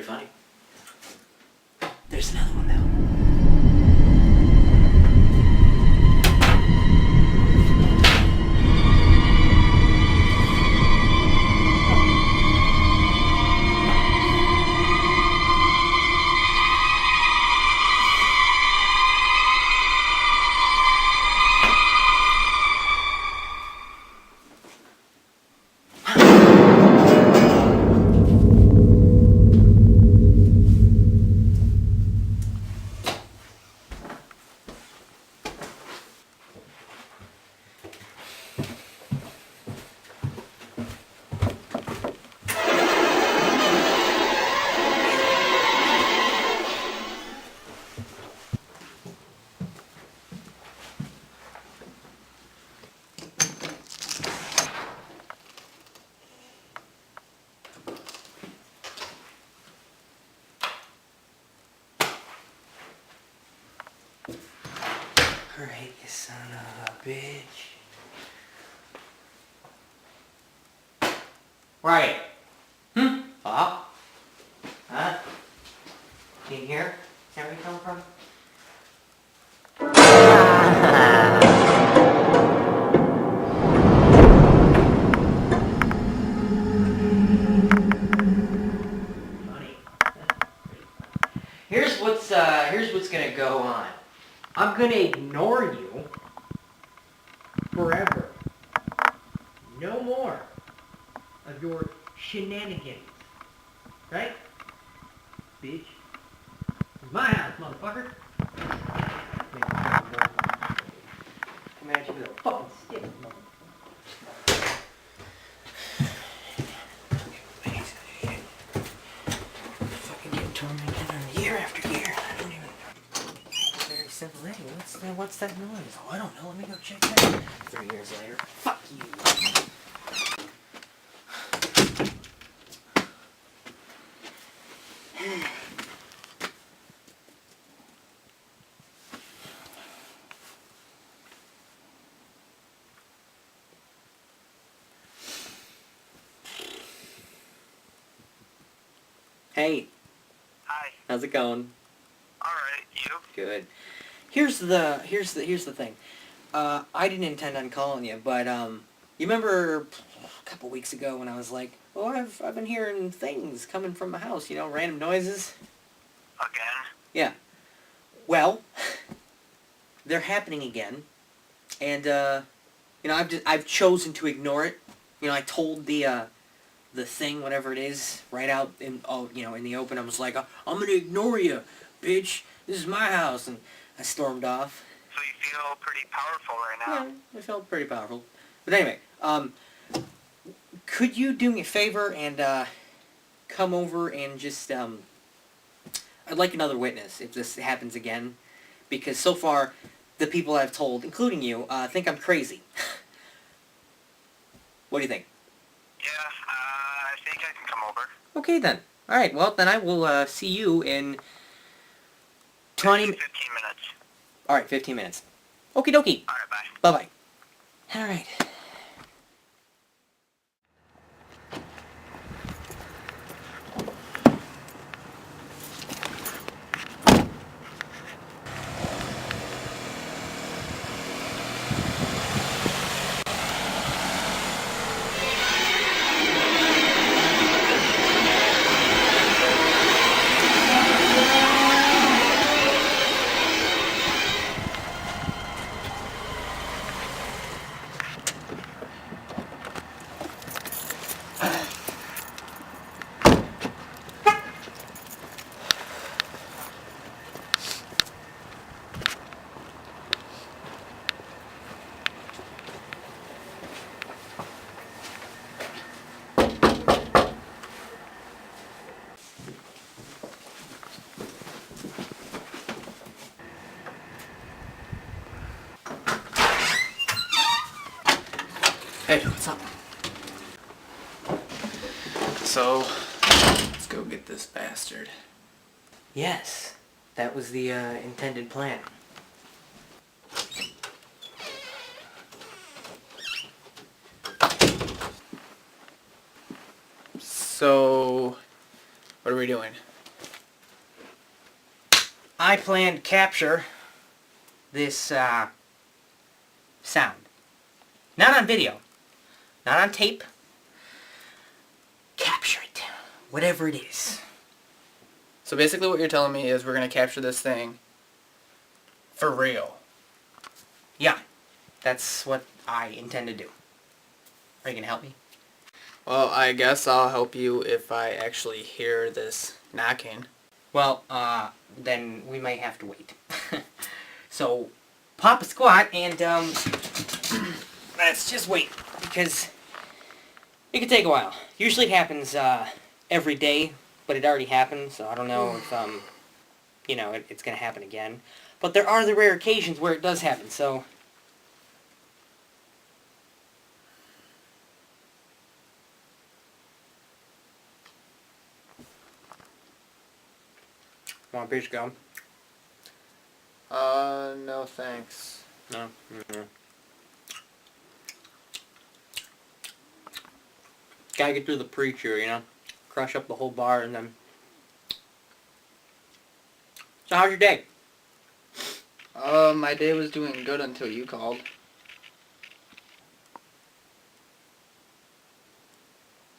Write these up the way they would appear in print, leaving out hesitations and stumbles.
pretty funny. There's another one though. Alright, you son of a bitch. Where are you? Pop? Huh? In here? Is that where you come from? Funny. Here's what's gonna go on. I'm gonna ignore you forever. No more of your shenanigans. Right? Bitch. It's my house, motherfucker. Come at you with a fucking stick, motherfucker. Fucking get tormented year after year. I don't even... Very simple. Hey, what's that noise? Oh, I don't know. Let me go check that. 3 years later. Fuck you. Hey. Hi. How's it going? Alright, you? Good. Here's the thing. I didn't intend on calling you, but you remember a couple weeks ago when I was like, "Oh, I've been hearing things coming from my house, you know, random noises." Again? Yeah. Well, they're happening again, and you know, I've chosen to ignore it. You know, I told the thing, whatever it is, right out in in the open. I was like, "I'm gonna ignore you, bitch. This is my house," and I stormed off. So you feel pretty powerful right now? Yeah, I felt pretty powerful. But anyway, could you do me a favor and come over and just I'd like another witness if this happens again, because so far the people I've told, including you, think I'm crazy. What do you think? Yeah, I think I can come over. Okay then. All right. Well, then I will see you in 20... 15 minutes. All right, 15 minutes. Okie dokie. Alright, bye. Bye-bye. All right. Hey, what's up? So, let's go get this bastard. Yes, that was the intended plan. So, what are we doing? I plan to capture this sound. Not on video. Not on tape. Capture it. Whatever it is. So basically what you're telling me is we're going to capture this thing for real. Yeah. That's what I intend to do. Are you going to help me? Well, I guess I'll help you if I actually hear this knocking. Well, then we might have to wait. So, pop a squat and, let's just wait, because it could take a while. Usually it happens, every day, but it already happened, so I don't know if, you know, it's gonna happen again. But there are the rare occasions where it does happen, so... Want a piece of gum? No thanks. No? Mm-hmm. Gotta get through the preacher, you know? Crush up the whole bar and then... So how's your day? My day was doing good until you called.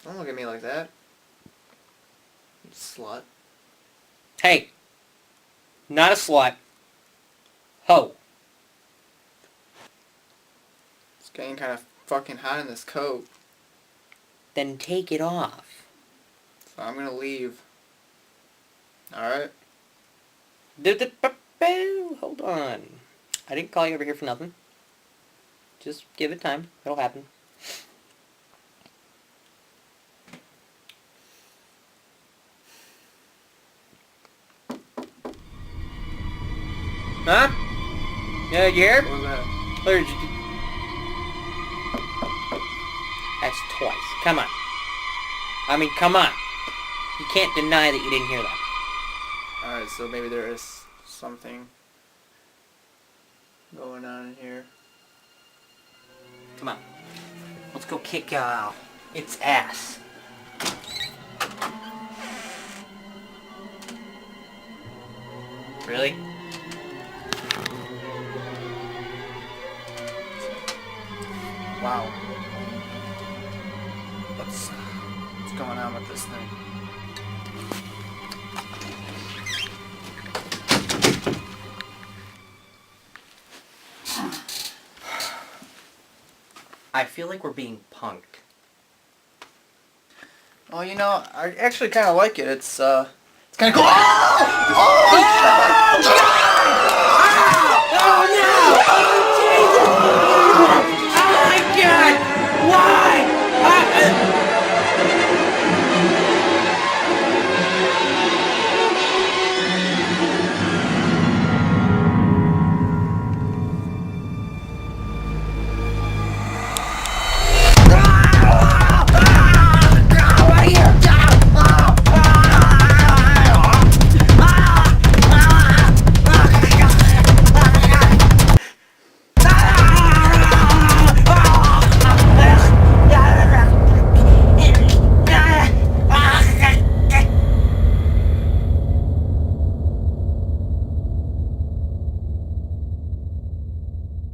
Don't look at me like that. You slut. Hey! Not a slut. Ho! It's getting kind of fucking hot in this coat. Then take it off. So I'm gonna leave. Alright? Hold on. I didn't call you over here for nothing. Just give it time. It'll happen. Huh? Yeah, you hear? What was that? That's twice. Come on. I mean, come on. You can't deny that you didn't hear that. Alright, so maybe there is something going on in here. Come on. Let's go kick its ass. Really? Wow. What's going on with this thing? I feel like we're being punked. Well, you know, I actually kind of like it. It's kind of cool. Oh no!